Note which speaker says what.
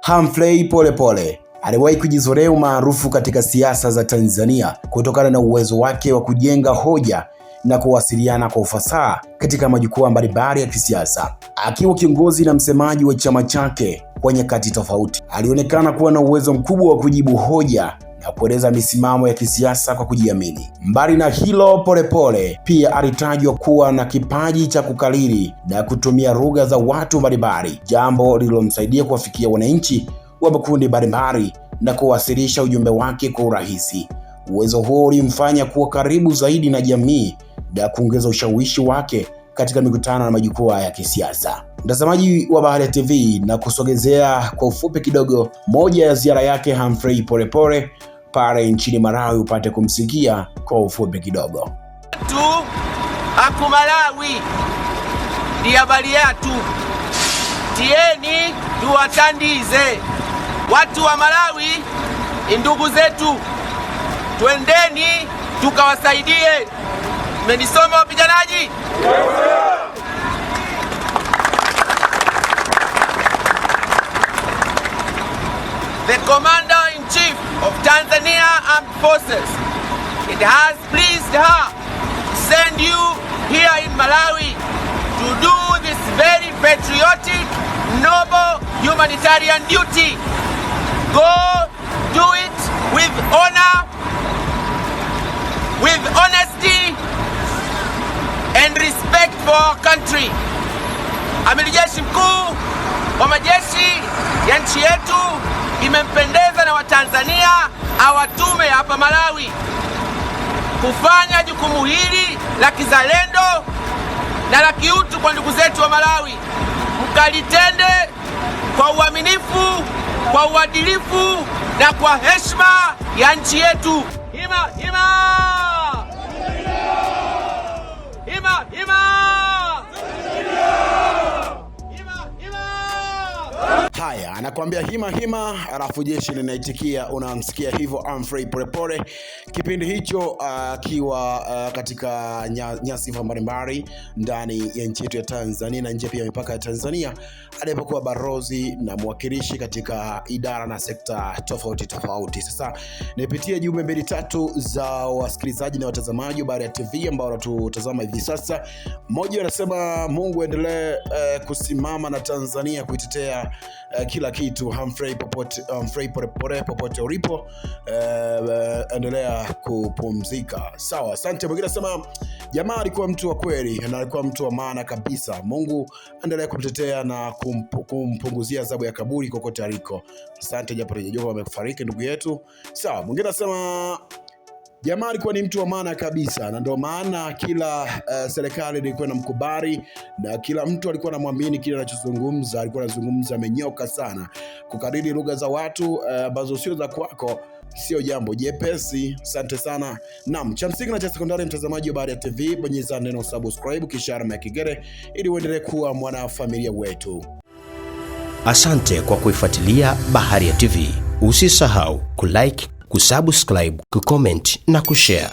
Speaker 1: Humphrey Polepole aliwahi kujizolea umaarufu katika siasa za Tanzania kutokana na uwezo wake wa kujenga hoja na kuwasiliana kwa ufasaha katika majukwaa mbalimbali ya kisiasa. Akiwa kiongozi na msemaji wa chama chake kwa nyakati tofauti, alionekana kuwa na uwezo mkubwa wa kujibu hoja na kueleza misimamo ya kisiasa kwa kujiamini. Mbali na hilo, Polepole pia alitajwa kuwa na kipaji cha kukariri na kutumia lugha za watu mbalimbali, jambo lililomsaidia kuwafikia wananchi wa makundi mbalimbali na kuwasilisha ujumbe wake kwa urahisi. Uwezo huo ulimfanya kuwa karibu zaidi na jamii na kuongeza ushawishi wake katika mikutano na majukwaa ya kisiasa. Mtazamaji wa Baharia TV, na kusogezea kwa ufupi kidogo moja ya ziara yake Humphrey Polepole pale nchini Malawi, upate kumsikia kwa ufupi kidogo.
Speaker 2: Aku Malawi ndi habari yetu, tieni tuwatandize watu wa Malawi, ndugu zetu, twendeni tukawasaidie. Mmenisoma wapiganaji? The Commander-in-Chief of Tanzania Armed Forces, it has pleased her to send you here in Malawi to do this very patriotic, noble humanitarian duty. Go do it with honor, with honesty and respect for our country. Amiri Jeshi Mkuu wa majeshi ya nchi yetu imempendeza na Watanzania awatume hapa Malawi kufanya jukumu hili la kizalendo na la kiutu kwa ndugu zetu wa Malawi. Mkalitende kwa uaminifu, kwa uadilifu na kwa heshima ya nchi yetu. Hima hima! Hima hima!
Speaker 1: Haya, anakuambia hima hima, alafu jeshi linaitikia. Unamsikia hivyo Humphrey Polepole kipindi hicho akiwa katika nyasifa mbalimbali ndani ya nchi yetu ya Tanzania na nje pia mipaka ya Tanzania, alipokuwa balozi na mwakilishi katika idara na sekta tofauti. Sasa nipitie jumbe mbili tatu za wasikilizaji na watazamaji wa Baharia TV ambao wanatutazama hivi sasa. Mmoja anasema Mungu endelee kusimama na Tanzania kuitetea kila kitu. Humphrey Polepole popote ulipo, endelea kupumzika. Sawa, asante. Mwingine anasema jamaa alikuwa mtu wa kweli na alikuwa mtu wa maana kabisa. Mungu endelea kumtetea na kumpunguzia adhabu ya kaburi kokote aliko. Asante, japo hajajua amefariki ndugu yetu. Sawa, mwingine anasema jamaa alikuwa ni mtu wa maana kabisa, na ndio maana kila serikali ilikuwa inamkubali na kila mtu alikuwa anamwamini kile anachozungumza. Alikuwa anazungumza amenyoka sana. Kukariri lugha za watu ambazo sio za kwako sio jambo jepesi. Asante sana. Naam, cha msingi na cha sekondari, mtazamaji wa Baharia TV, bonyeza neno subscribe kisha alama ya kengele ili uendelee kuwa mwanafamilia wetu.
Speaker 3: Asante kwa kuifuatilia Baharia TV. Usisahau kulike, kusubscribe, kucomment na kushare.